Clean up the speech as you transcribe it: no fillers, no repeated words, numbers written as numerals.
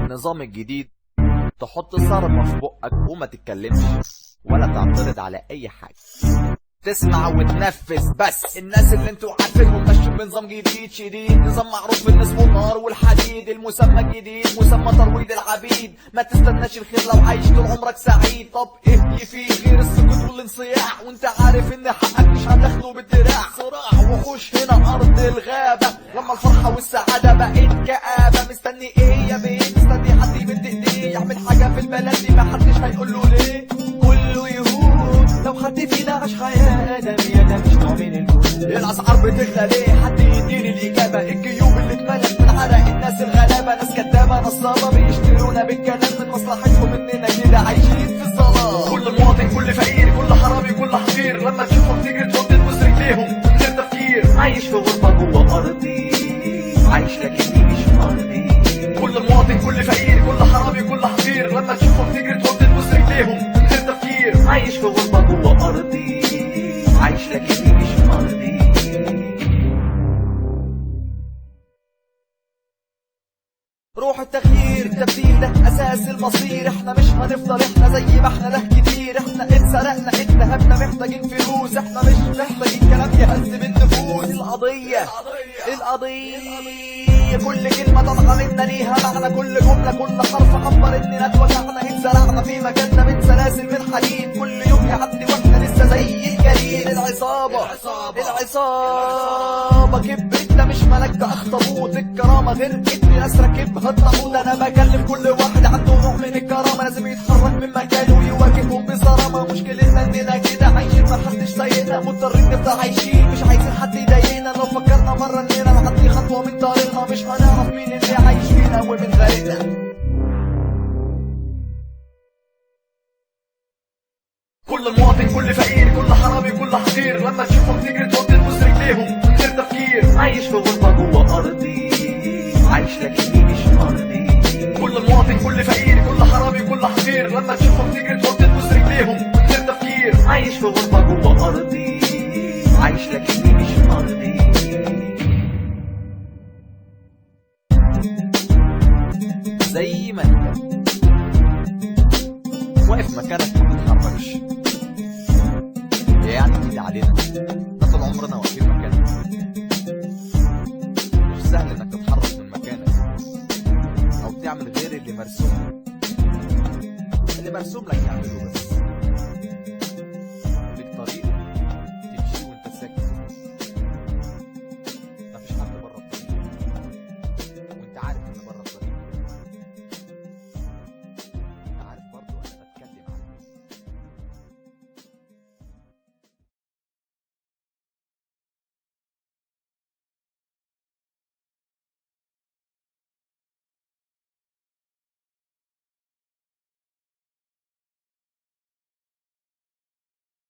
النظام الجديد تحط صرمة في بقك وما تتكلمش ولا تعترض على اي حاجة، تسمع وتنفذ بس. الناس اللي انتوا عارفينهم ماشيين بنظام جديد شديد، نظام معروف بالناس والنار والحديد. المسمى الجديد مسمى ترويض العبيد. ما تستناش الخير لو عايش طول عمرك سعيد. طب ايه فيه غير السكوت والانصياع وانت عارف ان حقك مش هتاخده بالدراع؟ صراع وحوش هنا ارض الغابة، لما الفرحة والسعادة بقت كآبة. مستني ايه يا بيه؟ مستني حد يمد ايديه يعمل حاجة في البلد دي، ما حدش هيقوله ليه. كله يهون لو حد فينا عاش حياة آدمية، ده مش نوع من الجهود. الأسعار بتغلى ليه؟ حد يديني الإجابة. الجيوب اللي اتملت من عرق الناس الغلابة، ناس كدابة نصابة بيشترونا بالكلام من مصلحتهم، إننا كده عايشين في الظلام. كل مواطن كل فقير كل حرامي كل حقير، لما تشوفهم تجري تحط تبوس رجليهم من غير تفكير. عايش في غربة جوه أرضي، عايش لكني مش في أرضي. كل مواطن كل فقير كل حرامي كل حقير، لما تشوفهم تجري تحط تبوس رجليهم من غير تفكير. عايش في غربة جوه أرضي، عايش لكني مش في أرضي. روح التغيير التبديل ده أساس المصير. احنا مش هنفضل احنا زي ما احنا، ده كتير احنا اتسرقنا اتهمنا محتاجين فلوس. احنا مش محتاجين كلام يهذب النفوس. القضية كل كلمة طالعة منا ليها معنى، كل جملة كل حرف عبر اننا اتوجعنا. اتزرعنا في مكاننا من سلاسل من حديد، كل يوم يعدي واحنا لسه زي الجليد. العصابة كبرت، ده مش ملك ده اخطبوط. الكرامة غرقت ناس راكبها الطاحوت. انا بكلم كل واحد عنده نوع من الكرامة، لازم يتحرك من مكانه ويواجههم بصرامة. مشكلتنا اننا كده عايشين محدش سايقنا، مضطرين نفضل عايشين مش عايزين حد يضايقنا. لو فكرنا مرة اننا نعدي خطوة من طريقنا، مش هنعرف مين اللي عايش فينا ومن غيرنا. كل مواطن كل فقير كل حرامي كل حقير، لما تشوفهم تجري تحط تبوس رجليهم من غير تفكير. عايش في غربة جوه أرضي، عايش لكني مش في أرضي. كل مواطن كل فقير كل حرامي كل حقير، لما تشوفهم تجري تحط تبوس رجليهم من غير تفكير. عايش في غربة جوه أرضي، عايش لكني مش في أرضي. زي ما انت واقف مكانك ما تتحركش، يعني جديد علينا، ده طول عمرنا واقفين مكاننا. مش سهل انك تتحرك من مكانك او تعمل غير اللي مرسوم لك يعمله بس.